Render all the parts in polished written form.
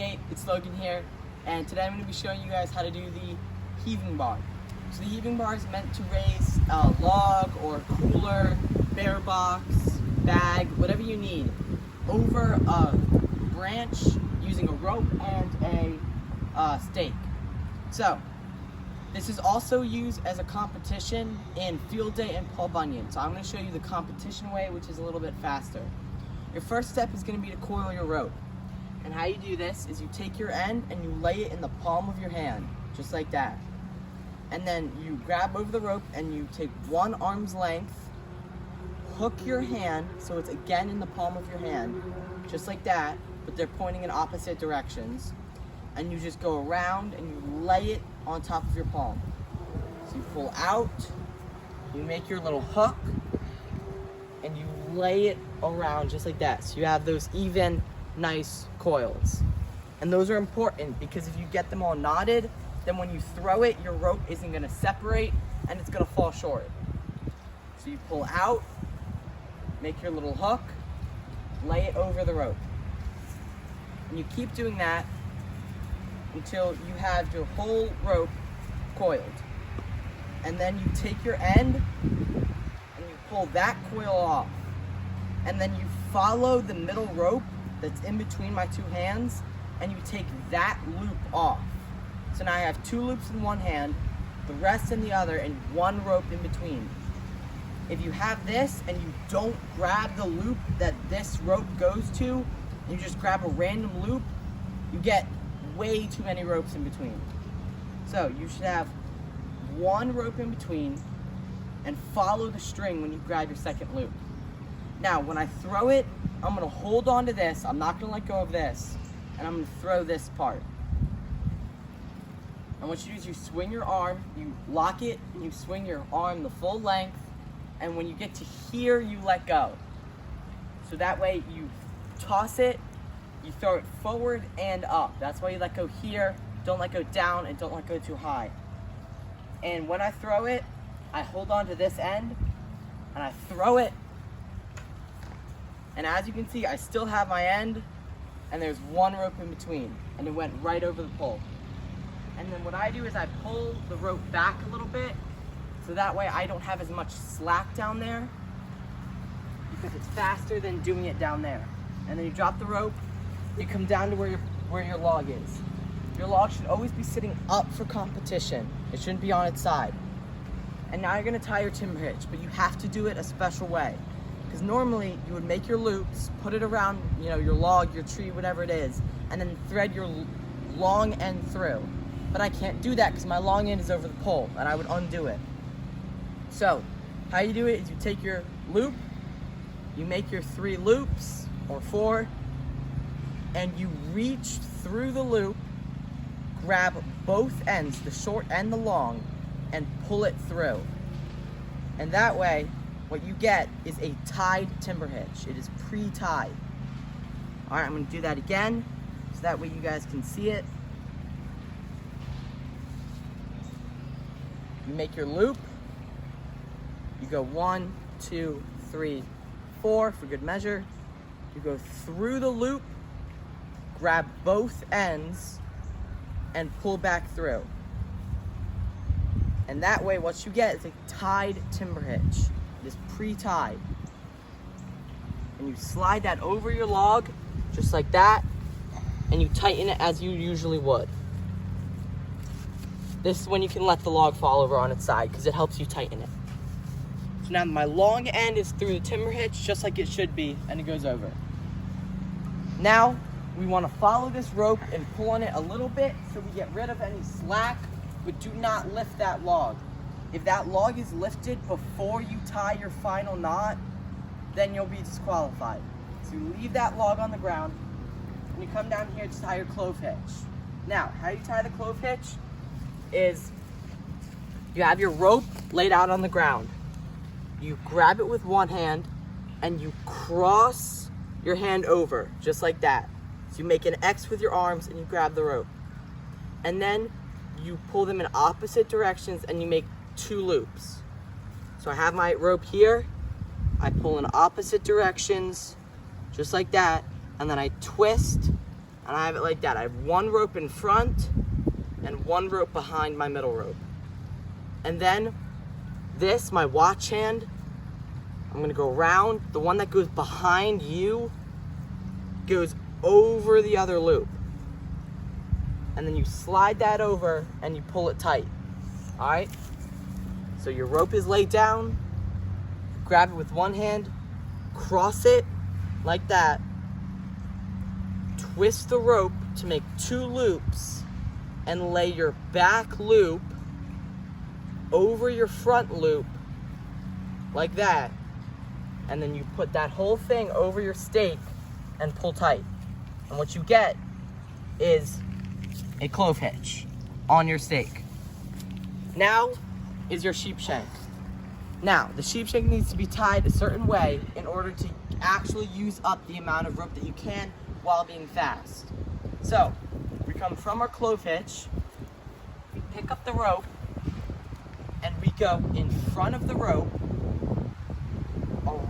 Nate, it's Logan here, and today I'm going to be showing you guys how to do the heaving bar. So the heaving bar is meant to raise a log or cooler, bear box, bag, whatever you need, over a branch using a rope and a stake. So this is also used as a competition in Field Day and Paul Bunyan. So I'm going to show you the competition way, which is a little bit faster. Your first step is going to be to coil your rope. And how you do this is you take your end and you lay it in the palm of your hand, just like that. And then you grab over the rope and you take one arm's length, hook your hand so it's again in the palm of your hand, just like that, but they're pointing in opposite directions. And you just go around and you lay it on top of your palm. So you pull out, you make your little hook, and you lay it around just like that. So you have those even, nice coils. And those are important because if you get them all knotted, then when you throw it, your rope isn't gonna separate and it's gonna fall short. So you pull out, make your little hook, lay it over the rope. And you keep doing that until you have your whole rope coiled. And then you take your end and you pull that coil off. And then you follow the middle rope that's in between my two hands and you take that loop off. So now I have two loops in one hand, the rest in the other, and one rope in between. If you have this and you don't grab the loop that this rope goes to, and you just grab a random loop, you get way too many ropes in between. So you should have one rope in between and follow the string when you grab your second loop. Now, when I throw it, I'm gonna hold on to this, I'm not gonna let go of this, and I'm gonna throw this part. And what you do is you swing your arm, you lock it, and you swing your arm the full length, and when you get to here, you let go. So that way you toss it, you throw it forward and up. That's why you let go here, don't let go down, and don't let go too high. And when I throw it, I hold on to this end, and I throw it. And as you can see, I still have my end, and there's one rope in between, and it went right over the pole. And then what I do is I pull the rope back a little bit, so that way I don't have as much slack down there, because it's faster than doing it down there. And then you drop the rope, you come down to where your log is. Your log should always be sitting up for competition. It shouldn't be on its side. And now you're gonna tie your timber hitch, but you have to do it a special way. Because normally you would make your loops, put it around, your log, your tree, whatever it is, and then thread your long end through. But I can't do that because my long end is over the pole, and I would undo it. So, how you do it is you take your loop, you make your 3 loops, or 4, and you reach through the loop, grab both ends, the short and the long, and pull it through. And that way, what you get is a tied timber hitch. It is pre-tied. All right, I'm gonna do that again, so that way you guys can see it. You make your loop. You go 1, 2, 3, 4 for good measure. You go through the loop, grab both ends, and pull back through. And that way, what you get is a tied timber hitch. It is pre-tied. And you slide that over your log, just like that, and you tighten it as you usually would. This is when you can let the log fall over on its side, because it helps you tighten it. So now my long end is through the timber hitch, just like it should be, and it goes over. Now, we want to follow this rope and pull on it a little bit, so we get rid of any slack, but do not lift that log. If that log is lifted before you tie your final knot, then you'll be disqualified. So you leave that log on the ground, and you come down here to tie your clove hitch. Now, how you tie the clove hitch is you have your rope laid out on the ground. You grab it with one hand, and you cross your hand over, just like that. So you make an X with your arms, and you grab the rope. And then you pull them in opposite directions, and you make 2 loops. So I have my rope here, I pull in opposite directions, just like that, and then I twist, and I have it like that. I have one rope in front and one rope behind my middle rope. And then this, my watch hand, I'm gonna go around. The one that goes behind you goes over the other loop. And then you slide that over and you pull it tight. All right? So your rope is laid down, grab it with one hand, cross it like that, twist the rope to make 2 loops, and lay your back loop over your front loop like that. And then you put that whole thing over your stake and pull tight. And what you get is a clove hitch on your stake. Now is your sheep shank. Now, the sheep shank needs to be tied a certain way in order to actually use up the amount of rope that you can while being fast. So, we come from our clove hitch, we pick up the rope, and we go in front of the rope,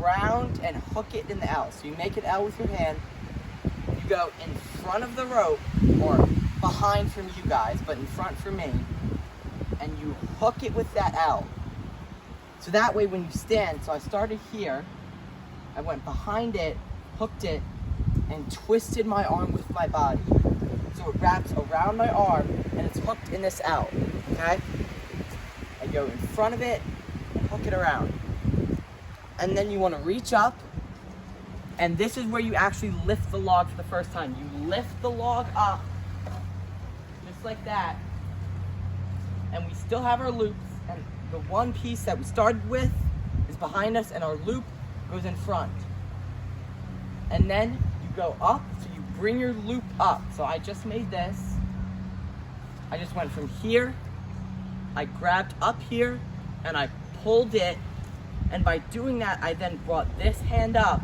around and hook it in the L. So you make an L with your hand, you go in front of the rope, or behind from you guys, but in front for me, and you hook it with that L. So that way when you stand, so I started here, I went behind it, hooked it, and twisted my arm with my body. So it wraps around my arm, and it's hooked in this L, okay? I go in front of it, and hook it around. And then you want to reach up, and this is where you actually lift the log for the first time. You lift the log up, just like that, and we still have our loops, and the one piece that we started with is behind us, and our loop goes in front. And then you go up, so you bring your loop up. So I just made this. I just went from here, I grabbed up here, and I pulled it, and by doing that, I then brought this hand up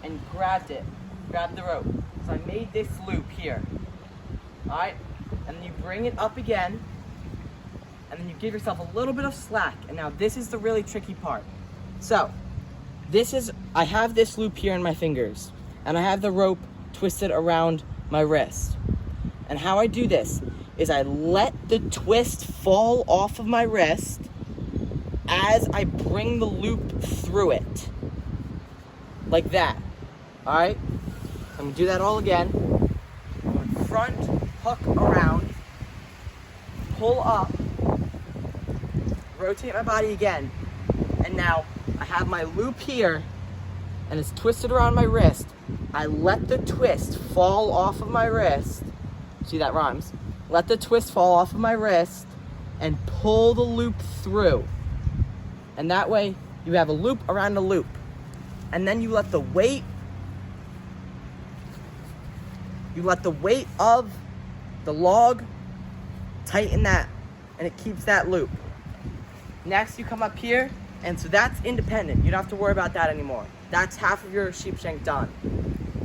and grabbed the rope. So I made this loop here, all right? And then you bring it up again, and then you give yourself a little bit of slack. And now this is the really tricky part. So I have this loop here in my fingers, and I have the rope twisted around my wrist. And how I do this is I let the twist fall off of my wrist as I bring the loop through it. Like that. Alright? I'm gonna do that all again. Go in front, hook around, pull up, rotate my body again, and now I have my loop here, and it's twisted around my wrist. I let the twist fall off of my wrist. See, that rhymes. Let the twist fall off of my wrist and pull the loop through. And that way, you have a loop around a loop. And then you let the weight of the log tighten that, and it keeps that loop. Next, you come up here, and so that's independent. You don't have to worry about that anymore. That's half of your sheep shank done.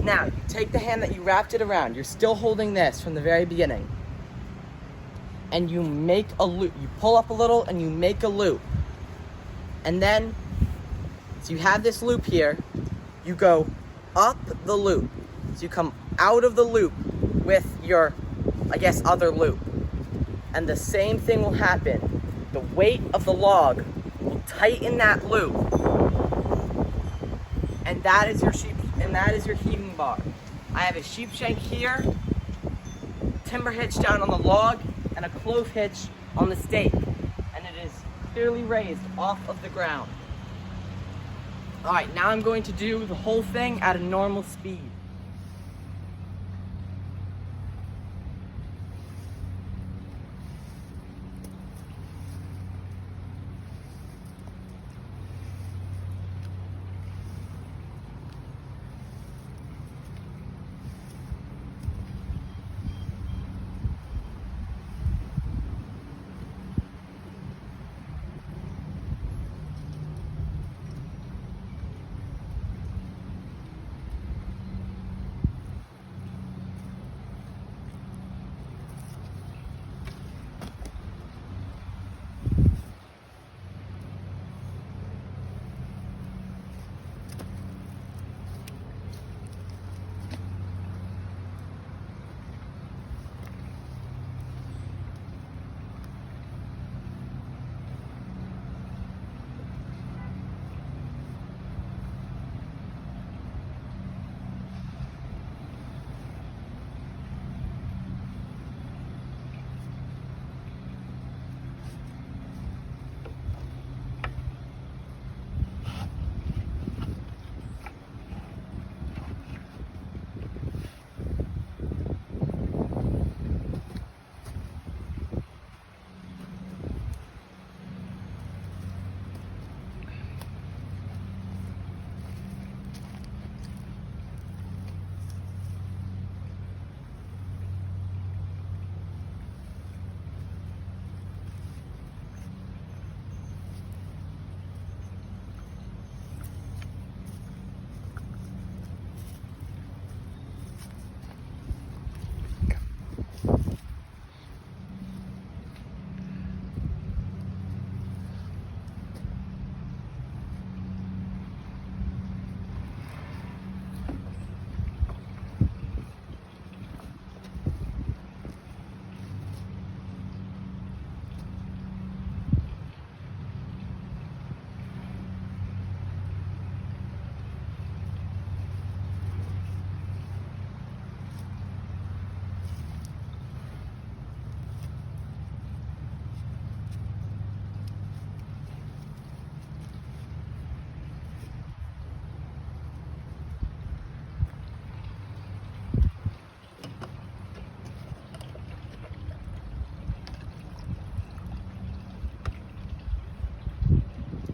Now, you take the hand that you wrapped it around. You're still holding this from the very beginning. And you make a loop. You pull up a little, and you make a loop. And then, so you have this loop here, you go up the loop. So you come out of the loop with your, I guess, other loop. And the same thing will happen. The weight of the log will tighten that loop. And that is your heaving bar. I have a sheep shank here, timber hitch down on the log, and a clove hitch on the stake. And it is clearly raised off of the ground. All right, now I'm going to do the whole thing at a normal speed.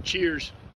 Cheers.